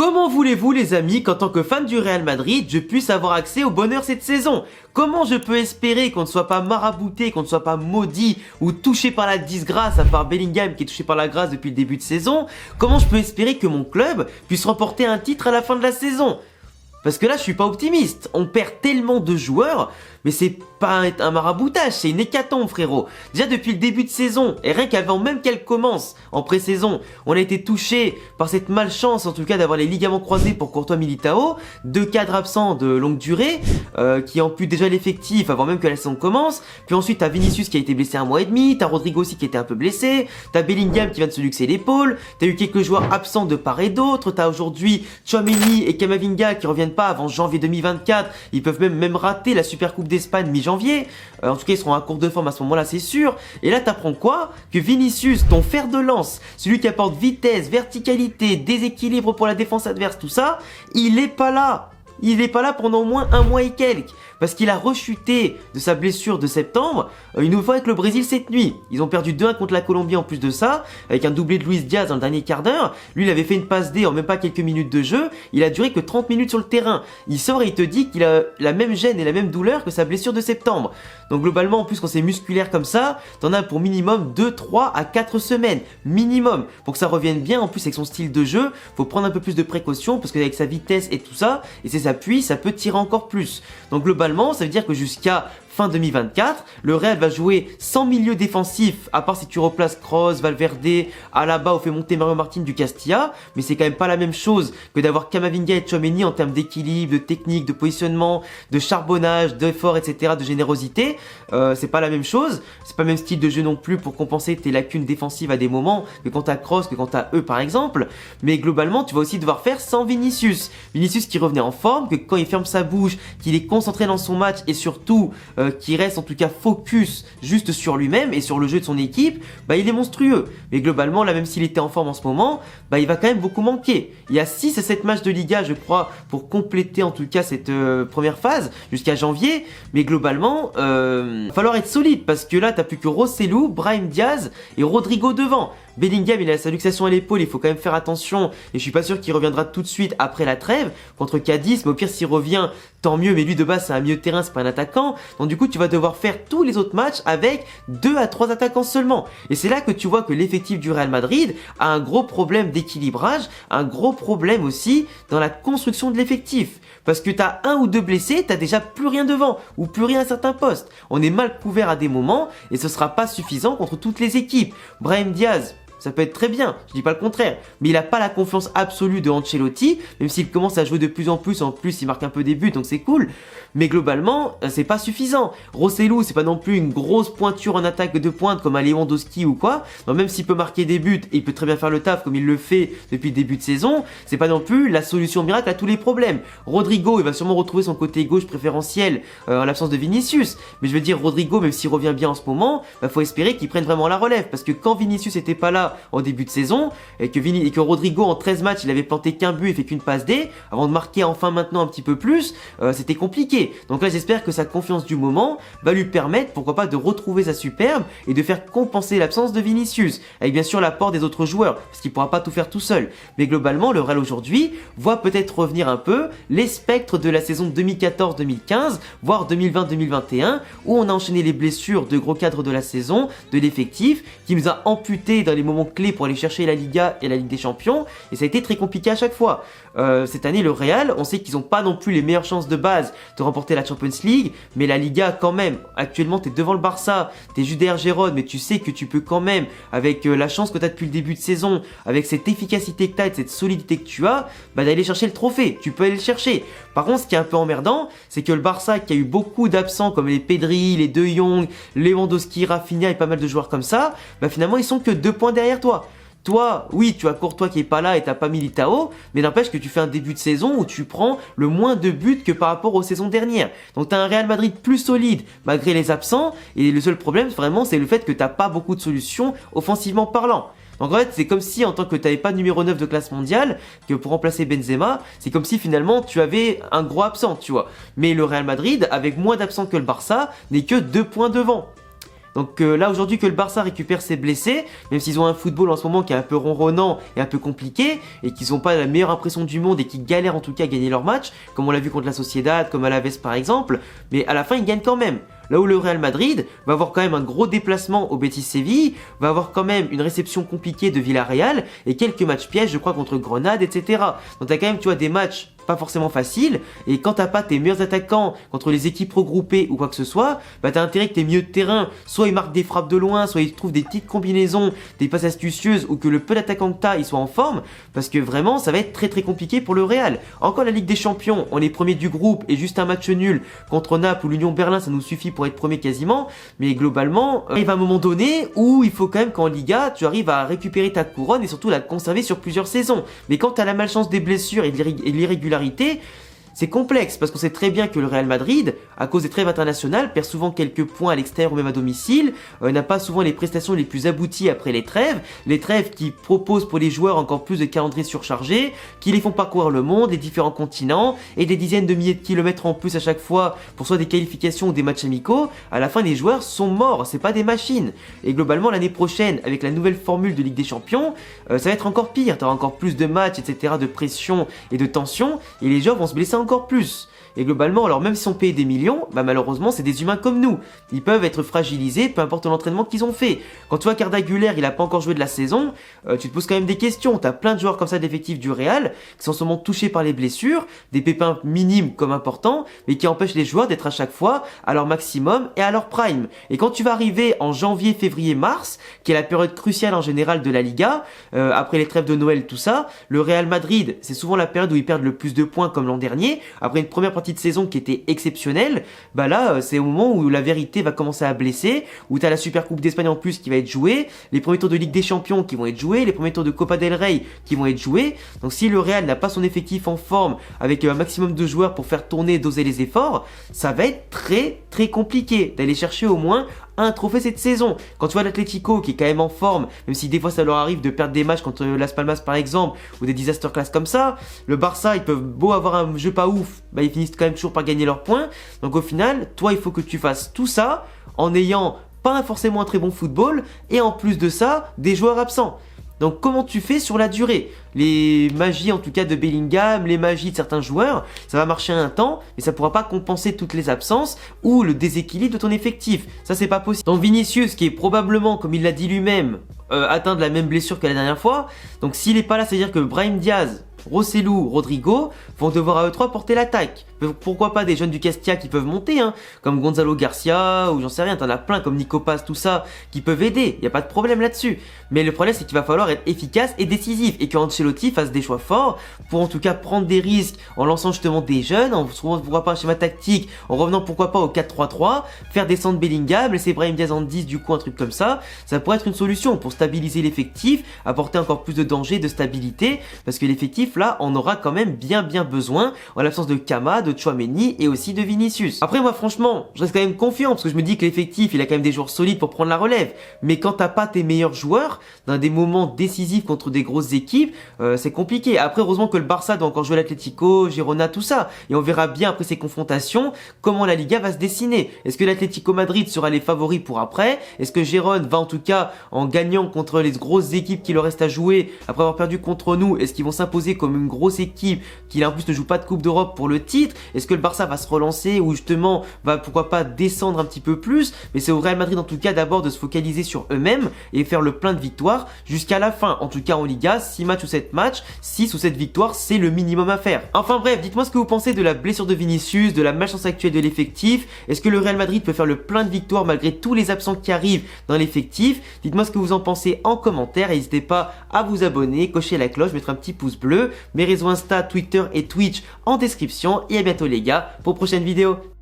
Comment voulez-vous les amis qu'en tant que fan du Real Madrid, je puisse avoir accès au bonheur cette saison? Comment je peux espérer qu'on ne soit pas marabouté, qu'on ne soit pas maudit ou touché par la disgrâce, à part Bellingham qui est touché par la grâce depuis le début de saison? Comment je peux espérer que mon club puisse remporter un titre à la fin de la saison? Parce que là, je suis pas optimiste. On perd tellement de joueurs, mais c'est pas un maraboutage, c'est une hécatombe, frérot. Déjà depuis le début de saison, et rien qu'avant même qu'elle commence, en pré-saison, on a été touché par cette malchance, en tout cas, d'avoir les ligaments croisés pour Courtois Militao, 2 cadres absents de longue durée, qui amputent déjà l'effectif avant même que la saison commence. Puis ensuite, t'as Vinicius qui a été blessé 1 mois et demi, t'as Rodrigo aussi qui était un peu blessé, t'as Bellingham qui vient de se luxer l'épaule, t'as eu quelques joueurs absents de part et d'autre, t'as aujourd'hui Tchouaméni et Camavinga qui reviennent pas avant janvier 2024, ils peuvent même rater la Super Coupe d'Espagne mi-janvier, en tout cas ils seront à court de forme à ce moment-là c'est sûr, et là t'apprends quoi? Que Vinicius, ton fer de lance, celui qui apporte vitesse, verticalité, déséquilibre pour la défense adverse, tout ça, il est pas là. Il n'est pas là pendant au moins 1 mois et quelques. Parce qu'il a rechuté de sa blessure de septembre, une nouvelle fois avec le Brésil cette nuit. Ils ont perdu 2-1 contre la Colombie en plus de ça, avec un doublé de Luis Diaz dans le dernier quart d'heure. Lui, il avait fait une passe D en même pas quelques minutes de jeu. Il a duré que 30 minutes sur le terrain. Il sort et il te dit qu'il a la même gêne et la même douleur que sa blessure de septembre. Donc globalement, en plus quand c'est musculaire comme ça, t'en as pour minimum 2, 3 à 4 semaines. Minimum. Pour que ça revienne bien, en plus avec son style de jeu, faut prendre un peu plus de précautions, parce qu'avec sa vitesse et tout ça, et ses appuis, ça peut tirer encore plus. Donc globalement, ça veut dire que jusqu'à fin 2024, le Real va jouer sans milieu défensif, à part si tu replaces Kroos, Valverde, Alaba ou fait monter Mario Martin du Castilla, mais c'est quand même pas la même chose que d'avoir Camavinga et Tchouaméni en termes d'équilibre, de technique, de positionnement, de charbonnage, d'effort, etc., de générosité. C'est pas la même chose, c'est pas le même style de jeu non plus pour compenser tes lacunes défensives à des moments que quand t'as Kroos, que quand t'as eux par exemple, mais globalement tu vas aussi devoir faire sans Vinicius. Vinicius qui revenait en forme, que quand il ferme sa bouche, qu'il est concentré dans son match et surtout qui reste en tout cas focus juste sur lui-même et sur le jeu de son équipe, bah il est monstrueux. Mais globalement, là même s'il était en forme en ce moment, bah il va quand même beaucoup manquer. Il y a 6 à 7 matchs de Liga, je crois, pour compléter en tout cas cette première phase jusqu'à janvier. Mais globalement, va falloir être solide parce que là, t'as plus que Rossellou, Brahim Diaz et Rodrigo devant. Bellingham, il a sa luxation à l'épaule, il faut quand même faire attention et je suis pas sûr qu'il reviendra tout de suite après la trêve contre Cadiz, mais au pire s'il revient, tant mieux, mais lui de base c'est un milieu de terrain, c'est pas un attaquant, donc du coup tu vas devoir faire tous les autres matchs avec 2 à 3 attaquants seulement. Et c'est là que tu vois que l'effectif du Real Madrid a un gros problème d'équilibrage, un gros problème aussi dans la construction de l'effectif. Parce que t'as 1 ou 2 blessés, t'as déjà plus rien devant, ou plus rien à certains postes. On est mal couvert à des moments, et ce sera pas suffisant contre toutes les équipes. Brahim Diaz, ça peut être très bien, je dis pas le contraire, mais il a pas la confiance absolue de Ancelotti, même s'il commence à jouer de plus en plus il marque un peu des buts, donc c'est cool, mais globalement, c'est pas suffisant. Rossellou, c'est pas non plus une grosse pointure en attaque de pointe comme un Lewandowski ou quoi, donc même s'il peut marquer des buts, et il peut très bien faire le taf comme il le fait depuis le début de saison, c'est pas non plus la solution miracle à tous les problèmes. Rodrigo, il va sûrement retrouver son côté gauche préférentiel en l'absence de Vinicius, mais je veux dire, Rodrigo, même s'il revient bien en ce moment, bah, faut espérer qu'il prenne vraiment la relève, parce que quand Vinicius était pas là en début de saison, et que Rodrigo en 13 matchs il avait planté qu'un but et fait qu'une passe D, avant de marquer enfin maintenant un petit peu plus, c'était compliqué. Donc là j'espère que sa confiance du moment va lui permettre, pourquoi pas, de retrouver sa superbe et de faire compenser l'absence de Vinicius, avec bien sûr l'apport des autres joueurs, parce qu'il pourra pas tout faire tout seul. Mais globalement le Real aujourd'hui voit peut-être revenir un peu les spectres de la saison 2014-2015, voire 2020-2021, où on a enchaîné les blessures de gros cadres de la saison, de l'effectif, qui nous a amputé dans les moments clés pour aller chercher la Liga et la Ligue des Champions, et ça a été très compliqué à chaque fois. Cette année, le Real, on sait qu'ils n'ont pas non plus les meilleures chances de base de remporter la Champions League, mais la Liga quand même, actuellement t'es devant le Barça, t'es juste derrière Gérone, mais tu sais que tu peux quand même, avec la chance que t'as depuis le début de saison, avec cette efficacité que t'as et cette solidité que tu as, bah d'aller chercher le trophée, tu peux aller le chercher. Par contre, ce qui est un peu emmerdant, c'est que le Barça, qui a eu beaucoup d'absents comme les Pedri, les De Jong, Lewandowski, Rafinha et pas mal de joueurs comme ça, bah finalement ils sont que 2 points derrière toi. Toi, oui, tu as Courtois qui est pas là et t'as pas Militao, mais n'empêche que tu fais un début de saison où tu prends le moins de buts que par rapport aux saisons dernières. Donc t'as un Real Madrid plus solide malgré les absents, et le seul problème vraiment c'est le fait que t'as pas beaucoup de solutions offensivement parlant. Donc en fait c'est comme si en tant que t'avais pas de numéro 9 de classe mondiale, que pour remplacer Benzema, c'est comme si finalement tu avais un gros absent, tu vois. Mais le Real Madrid, avec moins d'absents que le Barça, n'est que 2 points devant. Donc là aujourd'hui que le Barça récupère ses blessés, même s'ils ont un football en ce moment qui est un peu ronronnant et un peu compliqué, et qu'ils n'ont pas la meilleure impression du monde et qui galèrent en tout cas à gagner leur match, comme on l'a vu contre la Sociedad, comme Alaves par exemple, mais à la fin ils gagnent quand même. Là où le Real Madrid va avoir quand même un gros déplacement au Betis Séville, va avoir quand même une réception compliquée de Villarreal et quelques matchs pièges, je crois, contre Grenade, etc. Donc t'as quand même, tu vois, des matchs pas forcément faciles, et quand t'as pas tes meilleurs attaquants contre les équipes regroupées ou quoi que ce soit, bah t'as intérêt que tes milieux de terrain, soit ils marquent des frappes de loin, soit ils trouvent des petites combinaisons, des passes astucieuses, ou que le peu d'attaquants que t'as, ils soient en forme, parce que vraiment, ça va être très très compliqué pour le Real. Encore la Ligue des Champions, on est premier du groupe, et juste un match nul contre Naples ou l'Union Berlin, ça nous suffit pour être premier quasiment, mais globalement, il va un moment donné où il faut quand même qu'en Liga, tu arrives à récupérer ta couronne et surtout la conserver sur plusieurs saisons. Mais quand t'as la malchance des blessures et de l'irrégularité, c'est complexe parce qu'on sait très bien que le Real Madrid, à cause des trêves internationales, perd souvent quelques points à l'extérieur ou même à domicile, n'a pas souvent les prestations les plus abouties après les trêves qui proposent pour les joueurs encore plus de calendriers surchargés, qui les font parcourir le monde, les différents continents, et des dizaines de milliers de kilomètres en plus à chaque fois pour soit des qualifications ou des matchs amicaux. À la fin, les joueurs sont morts, c'est pas des machines. Et globalement, l'année prochaine, avec la nouvelle formule de Ligue des Champions, ça va être encore pire, t'auras encore plus de matchs, etc., de pression et de tension, et les joueurs vont se blesser encore plus. Et globalement, alors même s'ils sont payés des millions, bah malheureusement c'est des humains comme nous. Ils peuvent être fragilisés, peu importe l'entraînement qu'ils ont fait. Quand tu vois qu'Arda Güler, il a pas encore joué de la saison, tu te poses quand même des questions. T'as plein de joueurs comme ça de l'effectif du Real, qui sont seulement touchés par les blessures, des pépins minimes comme importants, mais qui empêchent les joueurs d'être à chaque fois à leur maximum et à leur prime. Et quand tu vas arriver en janvier, février, mars, qui est la période cruciale en général de la Liga, après les trêves de Noël, tout ça, le Real Madrid, c'est souvent la période où ils perdent le plus de points comme l'an dernier, après une première partie de saison qui était exceptionnelle, bah là c'est au moment où la vérité va commencer à blesser, où t'as la Super Coupe d'Espagne en plus qui va être jouée, les premiers tours de Ligue des Champions qui vont être joués, les premiers tours de Copa del Rey qui vont être joués. Donc si le Real n'a pas son effectif en forme avec un maximum de joueurs pour faire tourner et doser les efforts, ça va être très très compliqué d'aller chercher au moins un trophée cette saison. Quand tu vois l'Atlético qui est quand même en forme, même si des fois ça leur arrive de perdre des matchs contre Las Palmas par exemple, ou des disaster class comme ça, le Barça ils peuvent beau avoir un jeu pas ouf, bah ils finissent quand même toujours par gagner leurs points. Donc au final, toi il faut que tu fasses tout ça en ayant pas forcément un très bon football et en plus de ça, des joueurs absents. Donc comment tu fais sur la durée? Les magies en tout cas de Bellingham, les magies de certains joueurs, ça va marcher un temps, mais ça pourra pas compenser toutes les absences ou le déséquilibre de ton effectif. Ça c'est pas possible. Donc Vinicius qui est probablement, comme il l'a dit lui-même, atteint de la même blessure que la dernière fois. Donc s'il est pas là, c'est-à-dire que Brahim Diaz, Rossellou, Rodrigo vont devoir à eux trois porter l'attaque. Pourquoi pas des jeunes du Castilla qui peuvent monter, hein, comme Gonzalo Garcia ou j'en sais rien, t'en as plein comme Nico Paz, tout ça, qui peuvent aider, y a pas de problème là-dessus. Mais le problème c'est qu'il va falloir être efficace et décisif et que Ancelotti fasse des choix forts pour en tout cas prendre des risques en lançant justement des jeunes, en trouvant pourquoi pas un schéma tactique, en revenant pourquoi pas au 4-3-3, faire descendre Bellingham, laisser Brahim Diaz en 10 du coup, un truc comme ça pourrait être une solution pour stabiliser l'effectif, apporter encore plus de danger, de stabilité, parce que l'effectif là on aura quand même bien besoin en l'absence de Kama, de Tchouaméni et aussi de Vinicius. Après moi franchement je reste quand même confiant parce que je me dis que l'effectif il a quand même des joueurs solides pour prendre la relève, mais quand t'as pas tes meilleurs joueurs dans des moments décisifs contre des grosses équipes, c'est compliqué. Après heureusement que le Barça doit encore jouer l'Atlético, Girona, tout ça, et on verra bien après ces confrontations comment la Liga va se dessiner. Est-ce que l'Atlético Madrid sera les favoris pour après? Est-ce que Gérone va en tout cas en gagnant contre les grosses équipes qui leur restent à jouer après avoir perdu contre nous, est-ce qu'ils vont s'imposer comme une grosse équipe qui en plus ne joue pas de Coupe d'Europe pour le titre? Est-ce que le Barça va se relancer ou justement va pourquoi pas descendre un petit peu plus? Mais c'est au Real Madrid en tout cas d'abord de se focaliser sur eux-mêmes et faire le plein de victoires jusqu'à la fin. En tout cas en Liga, 6 matchs ou 7 matchs, 6 ou 7 victoires c'est le minimum à faire. Enfin bref, dites-moi ce que vous pensez de la blessure de Vinicius, de la malchance actuelle de l'effectif. Est-ce que le Real Madrid peut faire le plein de victoires malgré tous les absents qui arrivent dans l'effectif? Dites-moi ce que vous en pensez en commentaire, n'hésitez pas à vous abonner, cocher la cloche, mettre un petit pouce bleu, mes réseaux Insta, Twitter et Twitch en description et à bientôt les gars pour prochaine vidéo.